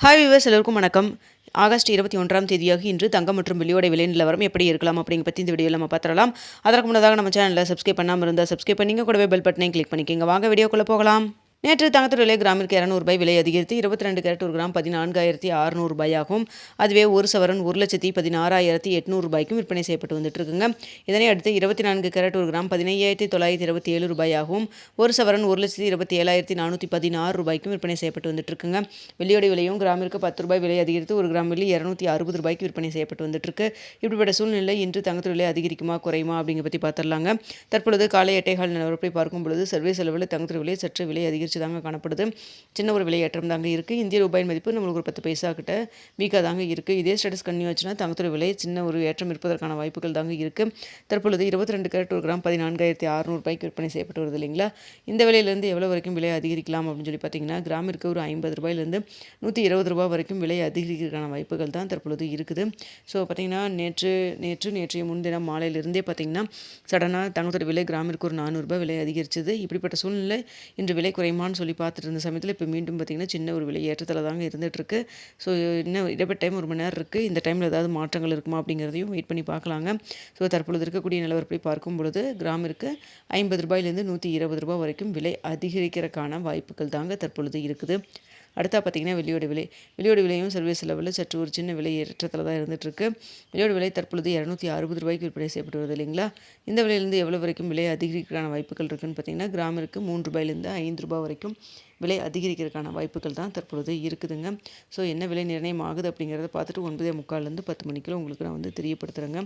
Hi viewers, எல்லோருக்கும் வணக்கம். August 21ஆம் தேதியாக இன்று தங்கம் மற்றும் வெள்ளியோட விலை நிலவரம் எப்படி இருக்கலாம் அப்படிங்க பற்றி இந்த வீடியோவில் நம்ம பார்த்துடலாம். அதற்கு முன்னதாக நம்ம சேனலில் சப்ஸ்கிரைப் பண்ணாமல் இருந்தால் சப்ஸ்கிரைப் பண்ணிங்க, கூடவே பெல் பட்டனையும் கிளிக் பண்ணிக்கோங்க. வாங்க வீடியோக்குள்ளே போகலாம். நேற்று தங்கத்தோட விலை கிராமிற்கு 200 ரூபாய் விலை அதிகரித்து 22 கேரட் ஒரு கிராம் 14,600 ரூபாயாகவும், அதுவே ஒரு சவரன் 1,16,800 ரூபாய்க்கும் விற்பனை செய்யப்பட்டு வந்துட்டு இருக்குங்க. இதனை அடுத்து 24 கேரட் ஒரு கிராம் 15,927 ரூபாயாகவும், ஒரு சவரன் 1,27,416 ரூபாய்க்கும் விற்பனை செய்யப்பட்டு வந்துட்டு இருக்குங்க. வெள்ளியோட விலையும் கிராமிற்கு 10 ரூபாய் விலை அதிகரித்து ஒரு கிராம் வெள்ளி 260 ரூபாய்க்கு விற்பனை செய்யப்பட்டு வந்துட்டு இருக்கு. இப்படிப்பட்ட சூழ்நிலை இன்று தங்கத்தோட விலை அதிகரிக்குமா குறையுமா அப்படிங்கிற பற்றி பார்த்துடலாங்க. தற்பொழுது காலை 8:15 நிலவரப்பை பார்க்கும் பொழுது சர்வீஸ் அளவில் தங்கத்தோட விலை சற்று விலை அதிகரித்து தாங்க காணப்படுது. சின்ன ஒரு விலையேற்றம் தாங்க இருக்குது. இந்திய ரூபாயின் மதிப்பு நம்மளுக்கு ஒரு 10 பைசா கிட்ட வீக்காக தாங்க இருக்குது. இதே ஸ்டேட்டஸ் கன்னியூ ஆச்சுன்னா தங்கத்தோட விலை சின்ன ஒரு ஏற்றம் இருப்பதற்கான வாய்ப்புகள் தாங்க இருக்குது. தற்பொழுது 22 கேரட் ஒரு கிராம் 14,600 ரூபாய்க்கு விற்பனை செய்யப்பட்டு வருது இல்லைங்களா. இந்த விலையிலேருந்து எவ்வளோ வரைக்கும் விலை அதிகரிக்கலாம் அப்படின்னு சொல்லி பார்த்தீங்கன்னா, கிராமிற்கு ஒரு 50 ரூபாயிலேருந்து 120 ரூபாய் வரைக்கும் விலை அதிகரிக்கிறதுக்கான வாய்ப்புகள் தான் தற்பொழுது இருக்குது. ஸோ பார்த்தீங்கன்னா நேற்றைய முன்தினம் மாலையிலிருந்தே பார்த்தீங்கன்னா சடனாக தங்கத்தோட விலை கிராமிற்கு ஒரு 400 ரூபாய் விலை அதிகரிச்சது. இப்படிப்பட்ட சூழ்நிலை இன்று விலை குறையுமான்னு சொல்லி பார்த்துட்டு இருந்த சமயத்தில் இப்போ மீண்டும் பார்த்திங்கன்னா சின்ன ஒரு விலை ஏற்றத்தில் தாங்க இருந்துகிட்ருக்கு. ஸோ இன்னும் இடைப்பட்ட டைம் 1 மணி நேரம் இருக்குது. இந்த டைமில் ஏதாவது மாற்றங்கள் இருக்குமா அப்படிங்கிறதையும் வெயிட் பண்ணி பார்க்கலாங்க. ஸோ தற்பொழுது இருக்கக்கூடிய நிலவரப்படி பார்க்கும் பொழுது கிராமிற்கு 50 ரூபாயிலேருந்து 120 ரூபாய் வரைக்கும் விலை அதிகரிக்கிறதுக்கான வாய்ப்புகள் தாங்க தற்பொழுது இருக்குது. அடுத்தா பார்த்திங்கன்னா வெளியோட விலையும் சர்வீஸ் லெவலில் சற்று ஒரு சின்ன விலை ஏற்றத்தில் தான் இருந்துகிட்ருக்கு. வெளியோட விலை தற்பொழுது 260 ரூபாய்க்கு விற்பனை செய்யப்பட்டு வருது இல்லைங்களா. இந்த விலையிலேருந்து எவ்வளோ வரைக்கும் விலை அதிகரிக்கிறதுக்கான வாய்ப்புகள் இருக்குதுன்னு பார்த்திங்கன்னா, கிராமிற்கு 3 ரூபாயிலேருந்து 5 ரூபாய் வரைக்கும் விலை அதிகரிக்கிறதுக்கான வாய்ப்புகள் தான் தற்பொழுது இருக்குதுங்க. ஸோ என்ன விலை நிர்ணயம் ஆகுது அப்படிங்கிறத பார்த்துட்டு 9:45 10 மணிக்குள்ள உங்களுக்கு நான் வந்து தெரியப்படுத்துகிறேங்க.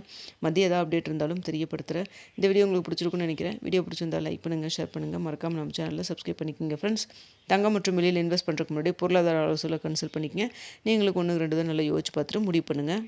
மதியம் ஏதாவது அப்டேட் இருந்தாலும் தெரியப்படுத்துகிறேன். இந்த வீடியோ உங்களுக்கு பிடிச்சிருக்குன்னு நினைக்கிறேன். வீடியோ பிடிச்சிருந்தால் லைக் பண்ணுங்கள், ஷேர் பண்ணுங்கள், மறக்காமல் நம்ம சேனலில் சப்ஸ்கிரைப் பண்ணிக்கோங்க ஃப்ரெண்ட்ஸ். தங்கம் மற்றும் வெளியில் இன்வெஸ்ட் பண்ணுறதுக்கு முன்னாடி பொருளாதார ஆலோசனை கன்சல்ட் பண்ணிக்கங்க. நீங்களுக்கு 1-2 தான் நல்லா யோசிச்சு பார்த்துட்டு முடிவு பண்ணுங்கள்.